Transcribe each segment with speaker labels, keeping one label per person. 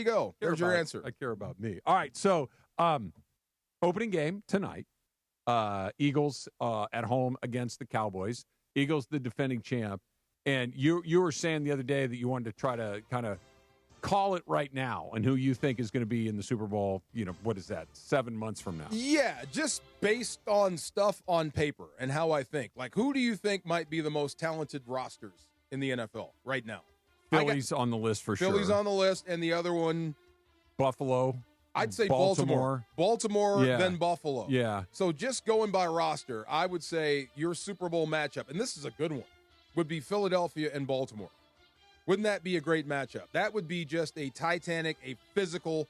Speaker 1: go. There's your answer.
Speaker 2: I care about me. All right, so opening game tonight. Eagles at home against the Cowboys. Eagles, the defending champ. And you were saying the other day that you wanted to try to kind of call it right now and who you think is going to be in the Super Bowl, what is that, 7 months from now?
Speaker 1: Yeah, just based on stuff on paper and how I think. Like, who do you think might be the most talented rosters in the NFL right now?
Speaker 2: Philly's on the list for sure.
Speaker 1: Philly's on the list, and the other one?
Speaker 2: Buffalo.
Speaker 1: I'd say Baltimore. Baltimore, then Buffalo.
Speaker 2: Yeah.
Speaker 1: So just going by roster, I would say your Super Bowl matchup, and this is a good one, would be Philadelphia and Baltimore. Wouldn't that be a great matchup? That would be just a titanic, a physical,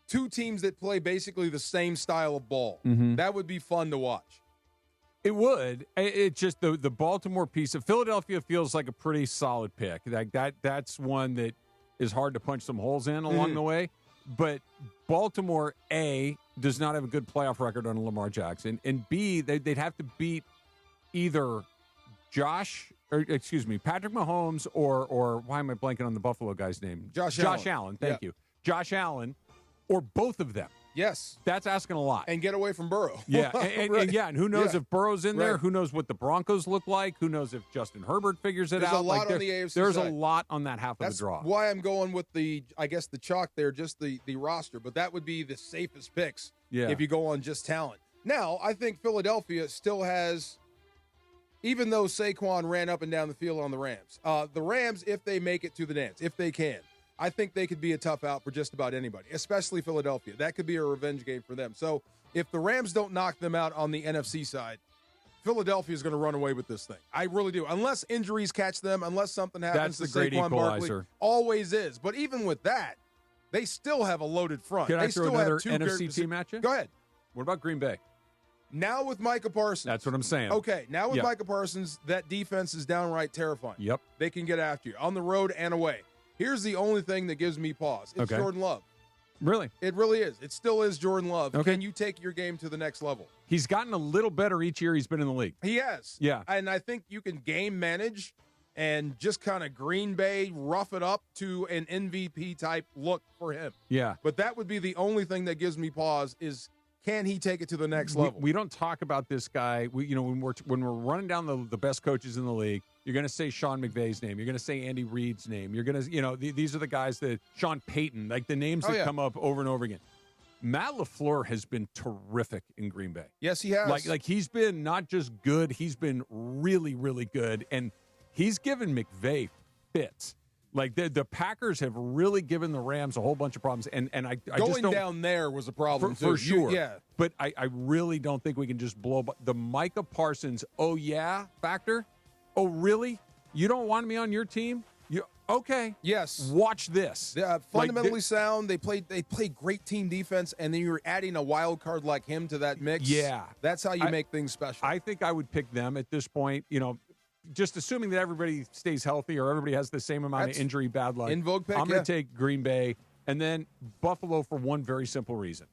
Speaker 1: two teams that play basically the same style of ball.
Speaker 2: Mm-hmm.
Speaker 1: That would be fun to watch.
Speaker 2: It would. It's just the Baltimore piece of Philadelphia feels like a pretty solid pick. Like that's one that is hard to punch some holes in along the way. But Baltimore, A, does not have a good playoff record on Lamar Jackson, and B, they'd have to beat either Patrick Mahomes or why am I blanking on the Buffalo guy's name?
Speaker 1: Josh
Speaker 2: Allen. Thank you. Josh Allen, or both of them.
Speaker 1: Yes.
Speaker 2: That's asking a lot.
Speaker 1: And get away from Burrow.
Speaker 2: Yeah, right. and who knows if Burrow's in there?
Speaker 1: Right.
Speaker 2: Who knows what the Broncos look like? Who knows if Justin Herbert figures it out?
Speaker 1: There's a lot on the AFC
Speaker 2: There's
Speaker 1: side.
Speaker 2: a lot on that half of the draw.
Speaker 1: That's why I'm going with the chalk there, just the roster. But that would be the safest picks if you go on just talent. Now, I think Philadelphia still has, even though Saquon ran up and down the field on the Rams, if they make it to the dance, if they can, I think they could be a tough out for just about anybody, especially Philadelphia. That could be a revenge game for them. So if the Rams don't knock them out on the NFC side, Philadelphia is going to run away with this thing. I really do. Unless injuries catch them, unless something happens
Speaker 2: That's
Speaker 1: to
Speaker 2: the great
Speaker 1: Saquon
Speaker 2: equalizer.
Speaker 1: Barkley. Always is. But even with that, they still have a loaded front.
Speaker 2: Can I
Speaker 1: they
Speaker 2: throw
Speaker 1: still
Speaker 2: another
Speaker 1: have two
Speaker 2: NFC team at you?
Speaker 1: Go ahead.
Speaker 2: What about Green Bay?
Speaker 1: Now with Micah Parsons.
Speaker 2: That's what I'm saying.
Speaker 1: Okay, now with Micah Parsons, that defense is downright terrifying.
Speaker 2: Yep.
Speaker 1: They can get after you on the road and away. Here's the only thing that gives me pause. It's Jordan Love.
Speaker 2: Really?
Speaker 1: It really is. It still is Jordan Love.
Speaker 2: Okay.
Speaker 1: Can you take your game to the next level?
Speaker 2: He's gotten a little better each year he's been in the league.
Speaker 1: He has.
Speaker 2: Yeah.
Speaker 1: And I think you can game manage and just kind of Green Bay rough it up to an MVP type look for him.
Speaker 2: Yeah.
Speaker 1: But that would be the only thing that gives me pause is, can he take it to the next level?
Speaker 2: We don't talk about this guy. When we're running down the best coaches in the league, you're going to say Sean McVay's name. You're going to say Andy Reid's name. You're going to, these are the guys that Sean Payton, like the names that come up over and over again. Matt LaFleur has been terrific in Green Bay.
Speaker 1: Yes, he has.
Speaker 2: Like he's been not just good, he's been really, really good, and he's given McVay fits. Like the Packers have really given the Rams a whole bunch of problems, and I
Speaker 1: going
Speaker 2: just don't,
Speaker 1: down there was a problem
Speaker 2: for sure.
Speaker 1: Yeah,
Speaker 2: but I really don't think we can just blow up the Micah Parsons. Oh yeah, factor. Oh really? You don't want me on your team? Okay?
Speaker 1: Yes.
Speaker 2: Watch this.
Speaker 1: Fundamentally sound. They play great team defense, and then you're adding a wild card like him to that mix.
Speaker 2: Yeah,
Speaker 1: that's how you make things special.
Speaker 2: I think I would pick them at this point. Just assuming that everybody stays healthy or everybody has the same amount of injury bad luck.
Speaker 1: In vogue pick,
Speaker 2: I'm going to take Green Bay and then Buffalo for one very simple reason.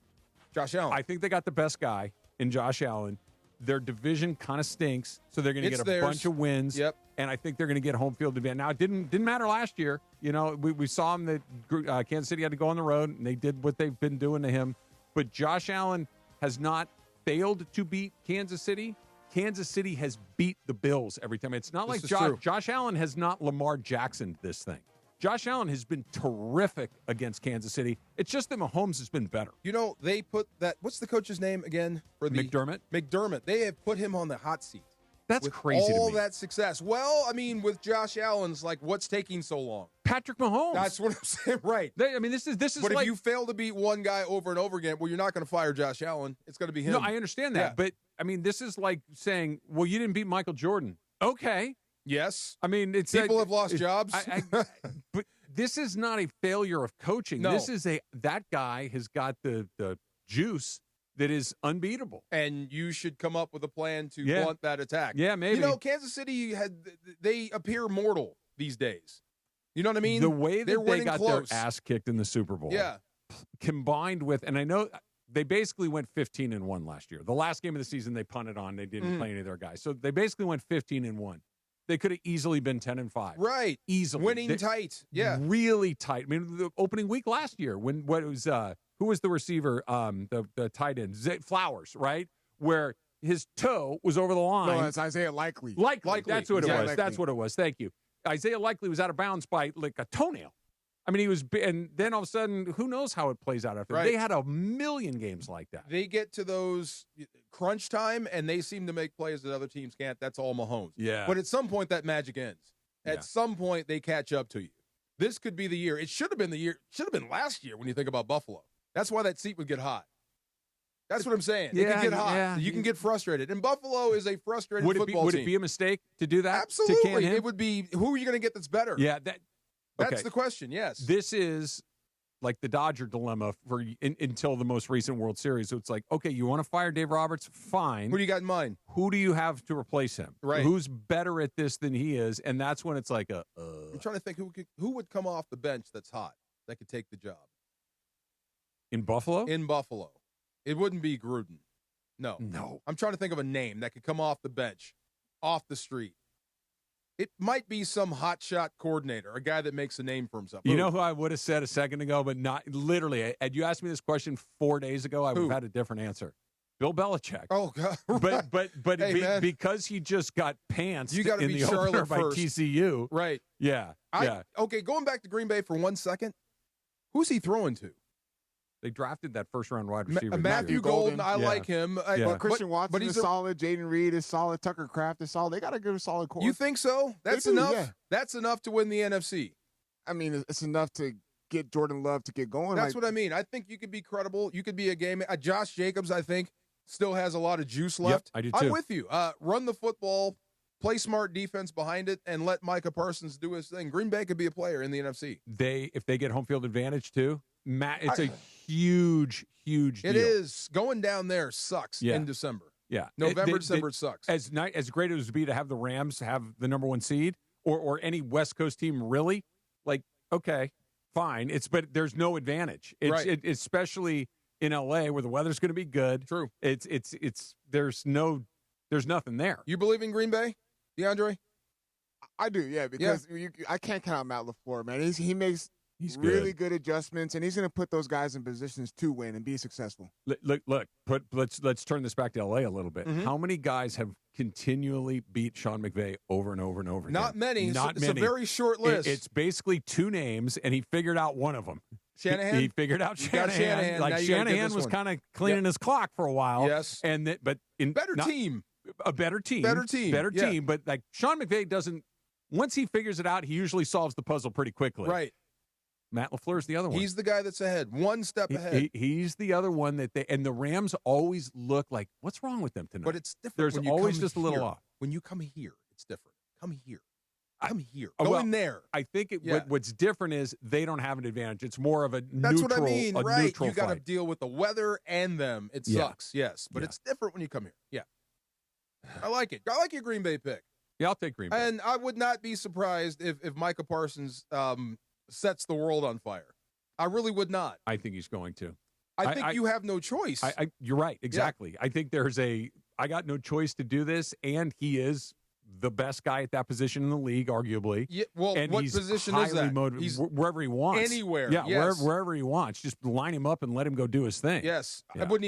Speaker 1: Josh Allen.
Speaker 2: I think they got the best guy in Josh Allen. Their division kind of stinks, so they're going to get a bunch of wins.
Speaker 1: Yep.
Speaker 2: And I think they're going to get home field advantage. Now, it didn't matter last year. We saw them that Kansas City had to go on the road, and they did what they've been doing to him. But Josh Allen has not failed to beat Kansas City. Kansas City has beat the Bills every time. It's not like Josh Allen has not Lamar Jacksoned this thing. Josh Allen has been terrific against Kansas City. It's just that Mahomes has been better.
Speaker 1: They put that. What's the coach's name again? McDermott. They have put him on the hot seat.
Speaker 2: That's
Speaker 1: with
Speaker 2: crazy to me.
Speaker 1: All that success. Well, I mean, with Josh Allen's, what's taking so long?
Speaker 2: Patrick Mahomes.
Speaker 1: That's what I'm saying. Right.
Speaker 2: This is.
Speaker 1: But if you fail to beat one guy over and over again, well, you're not going to fire Josh Allen. It's going to be him.
Speaker 2: No, I understand that, but this is like saying, well, you didn't beat Michael Jordan. Okay.
Speaker 1: Yes.
Speaker 2: It's
Speaker 1: people have lost jobs.
Speaker 2: But this is not a failure of coaching.
Speaker 1: No.
Speaker 2: This is that guy has got the juice that is unbeatable.
Speaker 1: And you should come up with a plan to blunt that attack.
Speaker 2: Yeah, maybe.
Speaker 1: Kansas City they appear mortal these days. You know what I mean?
Speaker 2: The way that they got
Speaker 1: close.
Speaker 2: their ass kicked in the Super Bowl.
Speaker 1: Yeah.
Speaker 2: Combined with, and I know they basically went 15-1 last year. The last game of the season they punted on. They didn't play any of their guys. So they basically went 15-1. They could have easily been 10-5.
Speaker 1: Right.
Speaker 2: Easily.
Speaker 1: Winning tight. Yeah.
Speaker 2: Really tight. I mean, the opening week last year, who was the receiver, the tight end? Flowers, right? Where his toe was over the line.
Speaker 3: No, it's Isaiah Likely.
Speaker 2: Likely. That's what it was.
Speaker 3: Likely.
Speaker 2: That's what it was. Thank you. Isaiah Likely was out of bounds by like a toenail. I mean, and then all of a sudden, who knows how it plays out after. Right. They had a million games like that.
Speaker 1: They get to those crunch time, and they seem to make plays that other teams can't. That's all Mahomes.
Speaker 2: Yeah.
Speaker 1: But at some point, that magic ends. At some point, they catch up to you. This could be the year. It should have been the year. Should have been last year when you think about Buffalo. That's why that seat would get hot. That's what I'm saying. It can get hot.
Speaker 2: Yeah.
Speaker 1: You can get frustrated. And Buffalo is a frustrated football team.
Speaker 2: Would it be a mistake to do that?
Speaker 1: Absolutely. It would be, who are you going to get that's better?
Speaker 2: Yeah.
Speaker 1: That's the question, yes.
Speaker 2: This is like the Dodger dilemma until the most recent World Series. So it's like, okay, you want to fire Dave Roberts? Fine.
Speaker 1: Who do you got in mind?
Speaker 2: Who do you have to replace him?
Speaker 1: Right.
Speaker 2: Who's better at this than he is? And that's when it's like
Speaker 1: I'm trying to think who would come off the bench that's hot, that could take the job.
Speaker 2: In Buffalo?
Speaker 1: In Buffalo. It wouldn't be Gruden. No. I'm trying to think of a name that could come off the bench, off the street. It might be some hotshot coordinator, a guy that makes a name for himself.
Speaker 2: You know who I would have said a second ago, but not literally. Had you asked me this question 4 days ago, I would have had a different answer. Bill Belichick.
Speaker 1: Oh God!
Speaker 2: But
Speaker 1: hey,
Speaker 2: because he just got pantsed
Speaker 1: you gotta
Speaker 2: in
Speaker 1: be
Speaker 2: the opener
Speaker 1: Charlotte
Speaker 2: by
Speaker 1: first.
Speaker 2: TCU.
Speaker 1: Right.
Speaker 2: Yeah.
Speaker 1: Okay, going back to Green Bay for 1 second. Who's he throwing to?
Speaker 2: They drafted that first-round wide receiver.
Speaker 1: Matthew Golden. I like him.
Speaker 3: But Christian Watson is solid. Jaden Reed is solid. Tucker Kraft is solid. They got a good, solid core.
Speaker 1: You think so? That's enough? Yeah. That's enough to win the NFC.
Speaker 3: I mean, it's enough to get Jordan Love to get going.
Speaker 1: That's what I mean. I think you could be credible. You could be a game. Josh Jacobs, I think, still has a lot of juice left.
Speaker 2: Yep, I do too.
Speaker 1: I'm with you. Run the football, play smart defense behind it, and let Micah Parsons do his thing. Green Bay could be a player in the NFC.
Speaker 2: If they get home field advantage too, it's a huge deal.
Speaker 1: It is. Going down there sucks in December.
Speaker 2: Yeah.
Speaker 1: November, December sucks.
Speaker 2: As great as it would be to have the Rams have the number 1 seed or any West Coast team really, like, okay, fine. But there's no advantage. Especially in LA where the weather's going to be good.
Speaker 1: True.
Speaker 2: There's nothing there.
Speaker 1: You believe in Green Bay, DeAndre?
Speaker 3: I do, yeah, because I can't count Matt LaFleur, man. He makes really good adjustments, and he's going to put those guys in positions to win and be successful.
Speaker 2: Look. Let's turn this back to LA a little bit. Mm-hmm. How many guys have continually beat Sean McVay over and over and over again?
Speaker 1: Not many. It's a very short list.
Speaker 2: It's basically 2 names, and he figured out one of them.
Speaker 1: Shanahan?
Speaker 2: He figured out Shanahan. Like Shanahan was kind of cleaning his clock for a while.
Speaker 1: Yes.
Speaker 2: But in
Speaker 1: team.
Speaker 2: A better team.
Speaker 1: Better team.
Speaker 2: But like Sean McVay doesn't. Once he figures it out, he usually solves the puzzle pretty quickly.
Speaker 1: Right.
Speaker 2: Matt LaFleur's the other one.
Speaker 1: He's the guy that's ahead, one step ahead.
Speaker 2: He's the other one and the Rams always look like, what's wrong with them tonight?
Speaker 1: But it's different.
Speaker 2: There's always just a little off.
Speaker 1: When you come here, it's different. Come here. Go in there.
Speaker 2: I think what's different is they don't have an advantage. It's more of a
Speaker 1: That's
Speaker 2: neutral.
Speaker 1: That's what I mean, right? You got to
Speaker 2: fight.
Speaker 1: deal with the weather and them. It sucks, yes. But it's different when you come here. Yeah. I like it. I like your Green Bay pick.
Speaker 2: Yeah, I'll take Green Bay.
Speaker 1: And I would not be surprised if Micah Parsons sets the world on fire. I really would not.
Speaker 2: I think he's going to.
Speaker 1: I think you have no choice.
Speaker 2: You're right. Exactly. Yeah. I think I got no choice to do this, and he is the best guy at that position in the league, arguably.
Speaker 1: Yeah, well,
Speaker 2: and
Speaker 1: what
Speaker 2: he's
Speaker 1: position is that?
Speaker 2: He's wherever he wants.
Speaker 1: Anywhere.
Speaker 2: Yeah, wherever he wants. Just line him up and let him go do his thing.
Speaker 1: Yes.
Speaker 2: Yeah.
Speaker 1: I wouldn't even